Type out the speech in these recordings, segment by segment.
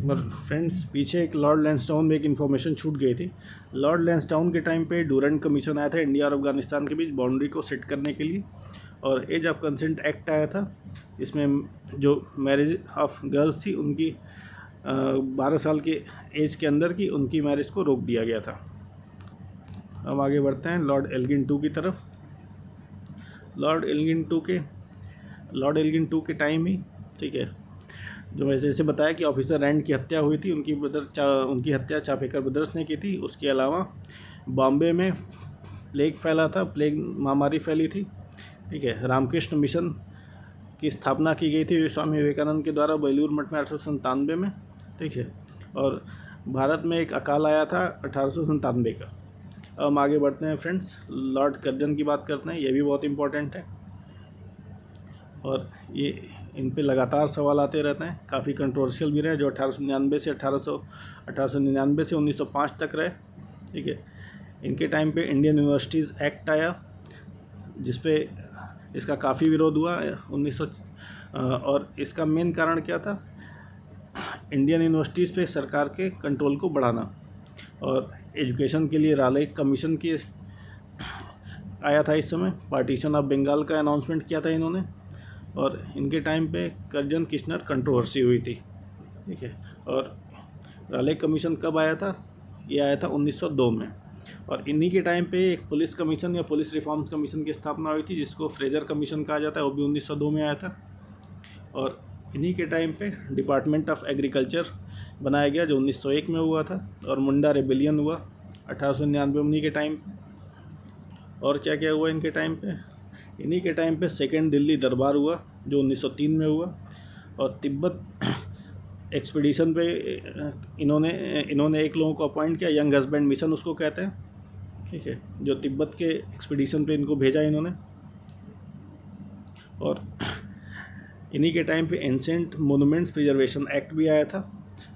और फ्रेंड्स, पीछे एक लॉर्ड लैंसडाउन में एक इन्फॉर्मेशन छूट गई थी। लॉर्ड लैंसडाउन के टाइम पे डूरेंट कमीशन आया था इंडिया और अफगानिस्तान के बीच बाउंड्री को सेट करने के लिए, और एज ऑफ कंसेंट एक्ट आया था। इसमें जो मैरिज ऑफ गर्ल्स थी उनकी 12 साल के एज के अंदर की उनकी मैरिज को रोक दिया गया था। अब आगे बढ़ते हैं लॉर्ड एल्गिन टू की तरफ। लॉर्ड एल्गिन टू के टाइम ही, ठीक है, जो वैसे जैसे बताया कि ऑफिसर रैंड की हत्या हुई थी, उनकी हत्या चाफेकर ब्रदर्स ने की थी। उसके अलावा बॉम्बे में प्लेग फैला था, प्लेग महामारी फैली थी, ठीक है। रामकृष्ण मिशन की स्थापना की गई थी स्वामी विवेकानंद के द्वारा बेलूर मठ में 1897 में, ठीक है। और भारत में एक अकाल आया था 1897 का। अब हम आगे बढ़ते हैं फ्रेंड्स, लॉर्ड कर्जन की बात करते हैं। ये भी बहुत इम्पोर्टेंट है और ये इन पे लगातार सवाल आते रहते हैं, काफ़ी कंट्रोवर्शियल भी रहे, जो 1899 से 1905 तक रहे, ठीक है। इनके टाइम पे इंडियन यूनिवर्सिटीज़ एक्ट आया, जिसपे इसका काफ़ी विरोध हुआ 1900, और इसका मेन कारण क्या था, इंडियन यूनिवर्सिटीज़ पे सरकार के कंट्रोल को बढ़ाना। और एजुकेशन के लिए राले कमीशन की आया था इस समय, पार्टीशन ऑफ बंगाल का अनाउंसमेंट किया था इन्होंने, और इनके टाइम पे कर्जन किशनर कंट्रोवर्सी हुई थी, ठीक है। और राले कमीशन कब आया था, ये आया था 1902 में। और इन्हीं के टाइम पे एक पुलिस कमीशन या पुलिस रिफॉर्म्स कमीशन की स्थापना हुई थी, जिसको फ्रेजर कमीशन कहा जाता है, वो भी 1902 में आया था। और इन्हीं के टाइम पे डिपार्टमेंट ऑफ एग्रीकल्चर बनाया गया, जो 1901 में हुआ था। और मुंडा रेबेलियन हुआ 1899 उन्हीं के टाइम। और क्या क्या हुआ इनके टाइम पे, इन्हीं के टाइम पे सेकेंड दिल्ली दरबार हुआ, जो 1903 में हुआ। और तिब्बत एक्सपीडिशन पे इन्होंने एक लोगों को अपॉइंट किया, यंग हस्बैंड मिशन उसको कहते हैं, ठीक है, जो तिब्बत के एक्सपीडिशन पे इनको भेजा इन्होंने। और इन्हीं के टाइम पे एंसेंट मोनूमेंट्स प्रिजर्वेशन एक्ट भी आया था,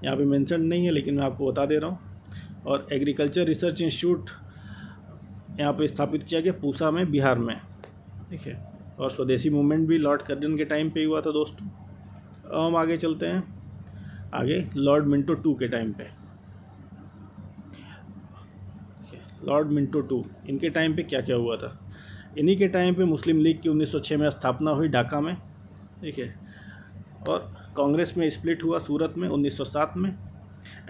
यहाँ पे मेंशन नहीं है लेकिन मैं आपको बता दे रहा हूँ। और एग्रीकल्चर रिसर्च इंस्टीट्यूट यहाँ पे स्थापित किया गया पूसा में, बिहार में, ठीक है। और स्वदेशी मूवमेंट भी लॉर्ड कर्जन के टाइम पे ही हुआ था दोस्तों। अब हम आगे चलते हैं, आगे लॉर्ड मिंटो टू के टाइम पे। लॉर्ड मिंटो टू, इनके टाइम पे क्या क्या हुआ था, इन्हीं के टाइम पे मुस्लिम लीग की 1906 में स्थापना हुई ढाका में, ठीक है। और कांग्रेस में स्प्लिट हुआ सूरत में 1907 में।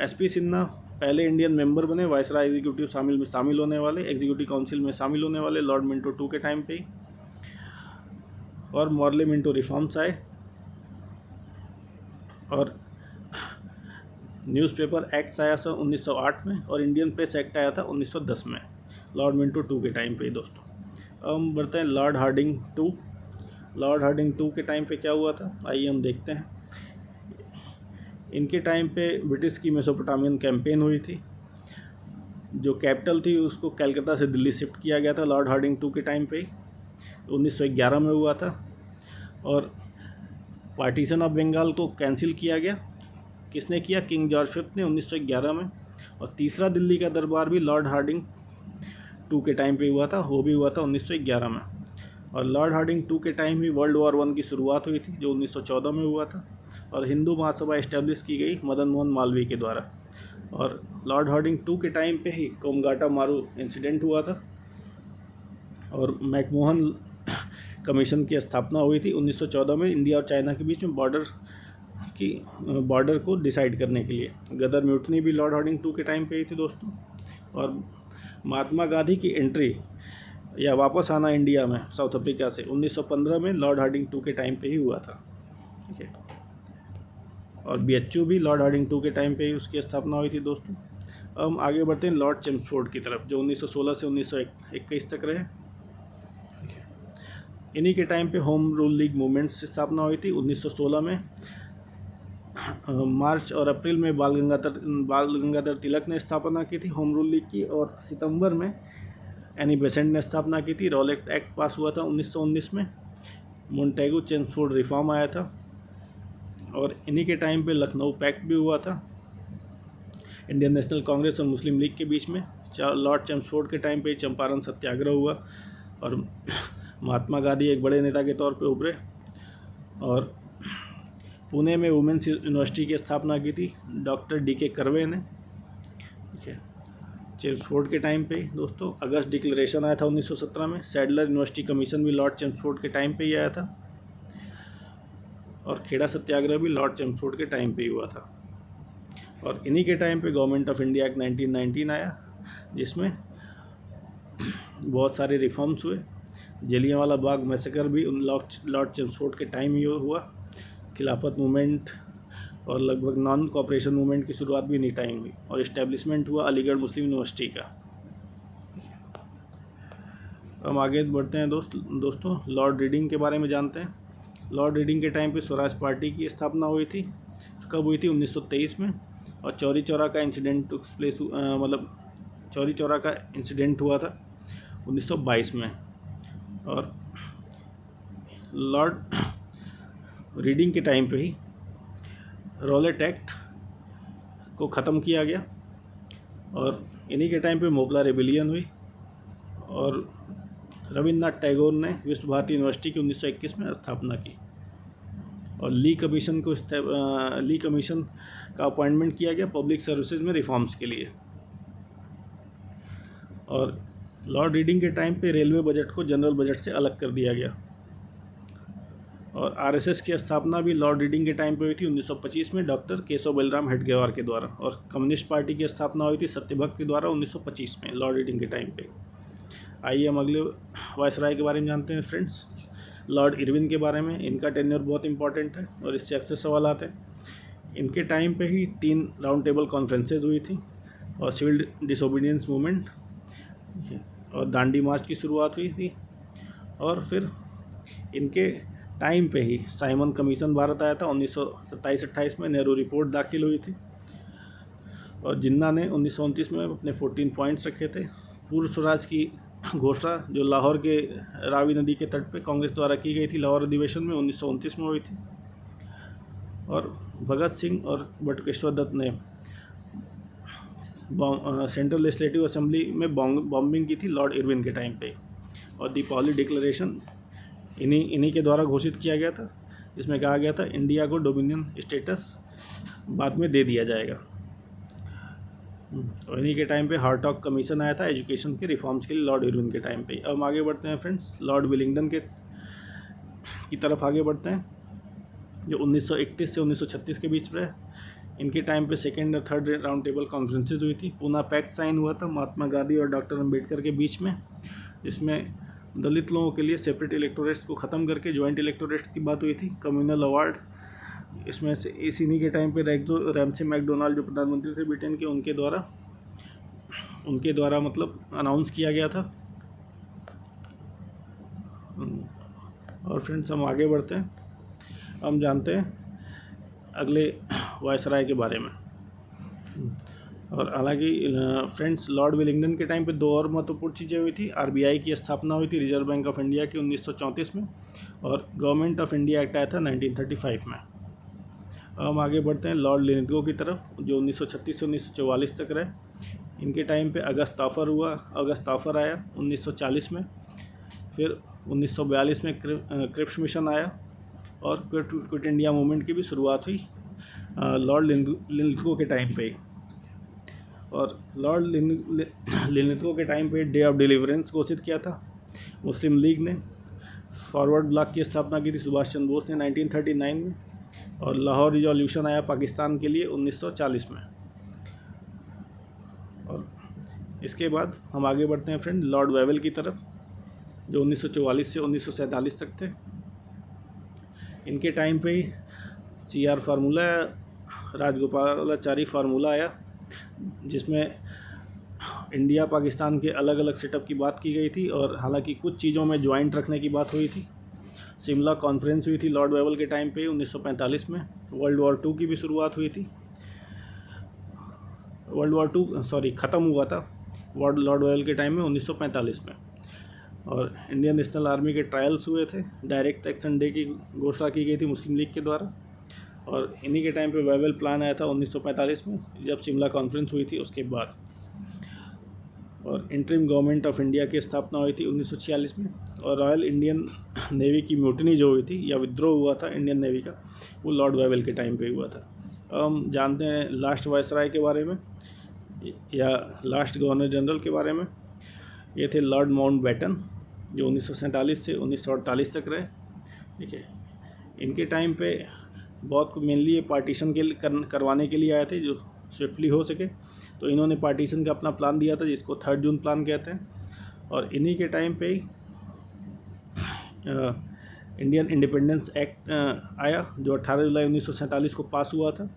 एसपी सिन्हा पहले इंडियन मेंबर बने, वायसराय एग्जीक्यूटिव काउंसिल में शामिल होने वाले लॉर्ड मिंटो टू के टाइम पे ही। और मॉर्ले मिंटो रिफॉर्म्स आए, और न्यूज़पेपर एक्ट आया था 1908 में, और इंडियन प्रेस एक्ट आया था 1910 में, लॉर्ड मिंटो टू के टाइम पे ही दोस्तों। अब हम बढ़ते हैं lord Hardinge two. Lord Hardinge two के टाइम पे क्या हुआ था, आइए हम देखते हैं। इनके टाइम पे ब्रिटिश की मेसोपोटामियन कैंपेन हुई थी, जो कैपिटल थी उसको कलकत्ता से दिल्ली शिफ्ट किया गया था लॉर्ड हार्डिंग टू के टाइम पे ही, 1911 में हुआ था। और पार्टीशन ऑफ बंगाल को कैंसिल किया गया, किसने किया, किंग जॉर्ज फिफ्थ ने 1911 में। और तीसरा दिल्ली का दरबार भी लॉर्ड हार्डिंग टू के टाइम पे हुआ था, वो भी हुआ था 1911 में। और लॉर्ड हार्डिंग टू के टाइम ही वर्ल्ड वॉर 1 की शुरुआत हुई थी, जो 1914 में हुआ था। और हिंदू महासभा इस्टेब्लिश की गई मदन मोहन मालवीय के द्वारा। और लॉर्ड हार्डिंग टू के टाइम पे ही कोमगाटा मारू इंसिडेंट हुआ था, और मैकमोहन कमीशन की स्थापना हुई थी 1914 में, इंडिया और चाइना के बीच में बॉर्डर को डिसाइड करने के लिए। गदर म्यूटनी भी लॉर्ड हार्डिंग टू के टाइम पे ही थी दोस्तों। और महात्मा गांधी की एंट्री या वापस आना इंडिया में साउथ अफ्रीका से 1915 में लॉर्ड हार्डिंग टू के टाइम पे ही हुआ था, ठीक है। और BHU भी लॉर्ड हार्डिंग टू के टाइम पे ही उसकी स्थापना हुई थी दोस्तों। अब हम आगे बढ़ते हैं लॉर्ड चेम्सफोर्ड की तरफ, जो 1916 से 1921 तक रहे। इन्हीं के टाइम पे होम रूल लीग मूवमेंट्स की स्थापना हुई थी 1916 में। मार्च और अप्रैल में बाल गंगाधर तिलक ने स्थापना की थी होम रूल लीग की, और सितंबर में एनी बेसेंट ने स्थापना की थी। रॉलेट एक्ट पास हुआ था 1919 में। मोन्टेगू चेम्सफोर्ड रिफॉर्म आया था। और इन्हीं के टाइम पे लखनऊ पैक्ट भी हुआ था इंडियन नेशनल कांग्रेस और मुस्लिम लीग के बीच में। लॉर्ड चेम्सफोर्ड के टाइम पे चंपारण सत्याग्रह हुआ, और महात्मा गांधी एक बड़े नेता के तौर पे उभरे। और पुणे में वुमेंस यूनिवर्सिटी की स्थापना की थी डॉक्टर DK कर्वे ने। ठीक है, चेम्सफोर्ड के टाइम पे ही दोस्तों अगस्त डिक्लेरेशन आया था 1917 में। सैडलर यूनिवर्सिटी कमीशन भी लॉर्ड चेम्सफोर्ड के टाइम पे ही आया था, और खेड़ा सत्याग्रह भी लॉर्ड चेम्सफोर्ड के टाइम पे ही हुआ था। और इन्हीं के टाइम पे गवर्नमेंट ऑफ इंडिया एक्ट 1919 आया, जिसमें बहुत सारे रिफॉर्म्स हुए। जलियांवाला बाग मैसेकर भी लॉर्ड चेम्सफोर्ड के टाइम ही हुआ। खिलाफत मूवमेंट और लगभग नॉन कॉपरेशन मूवमेंट की शुरुआत भी इन्हीं टाइम हुई, और इस्टेब्लिशमेंट हुआ अलीगढ़ मुस्लिम यूनिवर्सिटी का। हम आगे बढ़ते हैं दोस्तों लॉर्ड रीडिंग के बारे में जानते हैं। लॉर्ड रीडिंग के टाइम पे स्वराज पार्टी की स्थापना हुई थी। कब हुई थी? 1923 में। और चौरी चौरा का इंसिडेंट मतलब चौरी चौरा का इंसिडेंट हुआ था 1922 में। और लॉर्ड रीडिंग के टाइम पे ही रॉलेट एक्ट को ख़त्म किया गया, और इन्हीं के टाइम पे मोपला रेबिलियन हुई, और रविन्द्रनाथ टैगोर ने विश्व भारती यूनिवर्सिटी की 1921 में स्थापना की, और ली कमीशन का अपॉइंटमेंट किया गया पब्लिक सर्विसेज में रिफॉर्म्स के लिए। और लॉर्ड रीडिंग के टाइम पे रेलवे बजट को जनरल बजट से अलग कर दिया गया। और RSS की स्थापना भी लॉर्ड रीडिंग के टाइम पे हुई थी 1925 में डॉक्टर केशव बलराम हेडगेवार के द्वारा। और कम्युनिस्ट पार्टी की स्थापना हुई थी सत्यभक्त के द्वारा 1925 में लॉर्ड रीडिंग के टाइम पे। आइए हम अगले वायसराय के बारे में जानते हैं फ्रेंड्स, लॉर्ड इरविन के बारे में। इनका टेन्योर बहुत इंपॉर्टेंट है और इससे अक्सर सवाल आते हैं। इनके टाइम पे ही 3 राउंड टेबल कॉन्फ्रेंसेज हुई थी, और सिविल डिसोबीडियंस मूवमेंट और दांडी मार्च की शुरुआत हुई थी। और फिर इनके टाइम पे ही साइमन कमीशन भारत आया था 1927-28 में। नेहरू रिपोर्ट दाखिल हुई थी, और जिन्ना ने 1929 में अपने 14 पॉइंट्स रखे थे। पूर्व स्वराज की घोषणा जो लाहौर के रावी नदी के तट पे कांग्रेस द्वारा की गई थी लाहौर अधिवेशन में 1929 में हुई थी। और भगत सिंह और बटुकेश्वर दत्त ने सेंट्रल लेजिस्लेटिव असेंबली में बॉम्बिंग की थी लॉर्ड इरविन के टाइम पे। और दीपावली डिक्लेरेशन इन्हीं के द्वारा घोषित किया गया था, जिसमें कहा गया था इंडिया को डोमिनियन स्टेटस बाद में दे दिया जाएगा। और इन्हीं के टाइम पे हार्टॉग कमीशन आया था एजुकेशन के रिफॉर्म्स के लिए लॉर्ड इरविन के टाइम पे। अब हम आगे बढ़ते हैं फ्रेंड्स, लॉर्ड विलिंगडन की तरफ आगे बढ़ते हैं, जो 1931 से 1936 के बीच में। इनके टाइम पे सेकेंड और थर्ड राउंड टेबल कॉन्फ्रेंसेज हुई थी। पूना पैक्ट साइन हुआ था महात्मा गांधी और डॉक्टर अम्बेडकर के बीच में, जिसमें दलित लोगों के लिए सेपरेट इलेक्टोरेट्स को ख़त्म करके जॉइंट इलेक्टोरेट्स की बात हुई थी। कम्युनल अवार्ड, इसमें से इन्हीं के टाइम पे रैमसे मैकडोनाल्ड जो प्रधानमंत्री थे ब्रिटेन के, उनके द्वारा मतलब अनाउंस किया गया था। और फ्रेंड्स हम आगे बढ़ते हैं, हम जानते हैं अगले वायसराय के बारे में। और हालांकि फ्रेंड्स लॉर्ड विलिंगडन के टाइम पे 2 और महत्वपूर्ण चीज़ें हुई थी। RBI की स्थापना हुई थी रिजर्व बैंक ऑफ इंडिया की 1934 में, और गवर्नमेंट ऑफ इंडिया एक्ट आया था 1935 में। हम आगे बढ़ते हैं लॉर्ड लिनथगो की तरफ, जो 1936 से 1944 तक रहे। इनके टाइम पे अगस्त ऑफर आया 1940 में। फिर 1942 में क्रिप्स मिशन आया, और क्विट इंडिया मूवमेंट की भी शुरुआत हुई लॉर्ड लिनथगो के टाइम पे। और लॉर्ड लिनथगो के टाइम पे डे ऑफ डिलीवरेंस घोषित किया था मुस्लिम लीग ने। फॉरवर्ड ब्लॉक की स्थापना की थी सुभाष चंद्र बोस ने 1939 में। और लाहौर रिजोल्यूशन आया पाकिस्तान के लिए 1940 में। और इसके बाद हम आगे बढ़ते हैं फ्रेंड लॉर्ड वेवेल की तरफ, जो 1944 से 1947 तक थे। इनके टाइम पे ही CR फार्मूला, राजगोपालाचारी फार्मूला आया, जिसमें इंडिया पाकिस्तान के अलग अलग सेटअप की बात की गई थी, और हालांकि कुछ चीज़ों में ज्वाइंट रखने की बात हुई थी। शिमला कॉन्फ्रेंस हुई थी लॉर्ड वेवेल के टाइम पे 1945 में। वर्ल्ड वॉर 2 की भी शुरुआत हुई थी। वर्ल्ड वॉर 2 ख़त्म हुआ था लॉर्ड वेवेल के टाइम में 1945 में। और इंडियन नेशनल आर्मी के ट्रायल्स हुए थे। डायरेक्ट एक्शन डे की घोषणा की गई थी मुस्लिम लीग के द्वारा। और इन्हीं के टाइम पे वेवेल प्लान आया था 1945 में, जब शिमला कॉन्फ्रेंस हुई थी उसके बाद। और इंटरिम गवर्नमेंट ऑफ इंडिया की स्थापना हुई थी 1946 में। और रॉयल इंडियन नेवी की म्यूटनी जो हुई थी या विद्रोह हुआ था इंडियन नेवी का, वो लॉर्ड वेवेल के टाइम पे हुआ था। हम जानते हैं लास्ट वायसराय के बारे में या लास्ट गवर्नर जनरल के बारे में। ये थे लॉर्ड माउंटबेटन, जो 1947 से 1948 तक रहे। ठीक है, इनके टाइम पे बहुत मेनली ये पार्टीशन करवाने के लिए आए थे, जो स्विफ्टली हो सके। तो इन्होंने पार्टीशन का अपना प्लान दिया था, जिसको 3 जून प्लान कहते हैं। और इन्हीं के टाइम पे ही इंडियन इंडिपेंडेंस एक्ट आया, जो 18 जुलाई 1947 को पास हुआ था।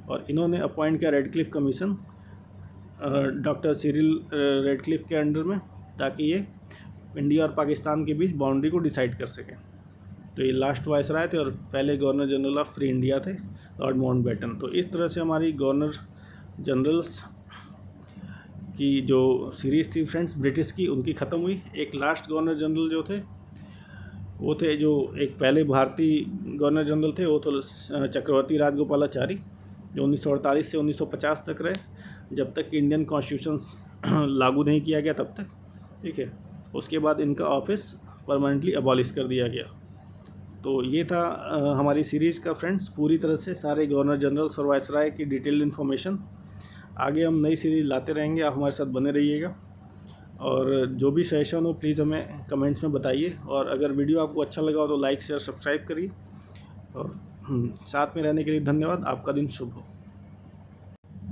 और इन्होंने अपॉइंट किया Radcliffe commission doctor Cyril Radcliffe के अंडर में, ताकि ये इंडिया और पाकिस्तान के बीच बाउंड्री को डिसाइड कर सकें। तो ये लास्ट वायसराय थे और पहले governor general of free India थे लॉर्ड माउंटबेटन। तो इस तरह से हमारी गवर्नर जनरल्स की जो सीरीज़ थी फ्रेंड्स ब्रिटिश की, उनकी ख़त्म हुई। एक लास्ट गवर्नर जनरल जो थे वो थे, जो एक पहले भारतीय गवर्नर जनरल थे, वो तो चक्रवर्ती राजगोपालाचारी, जो 1948 से 1950 तक रहे, जब तक कि इंडियन कॉन्स्टिट्यूशन लागू नहीं किया गया तब तक। ठीक है, उसके बाद इनका ऑफिस परमानेंटली अबॉलिश कर दिया गया। तो ये था हमारी सीरीज़ का फ्रेंड्स, पूरी तरह से सारे गवर्नर जनरल्स और वायसराय की डिटेल्ड इन्फॉर्मेशन। आगे हम नई सीरीज़ लाते रहेंगे, आप हमारे साथ बने रहिएगा। और जो भी सजेशन हो प्लीज़ हमें कमेंट्स में बताइए। और अगर वीडियो आपको अच्छा लगा हो तो लाइक शेयर सब्सक्राइब करिए। और साथ में रहने के लिए धन्यवाद। आपका दिन शुभ हो।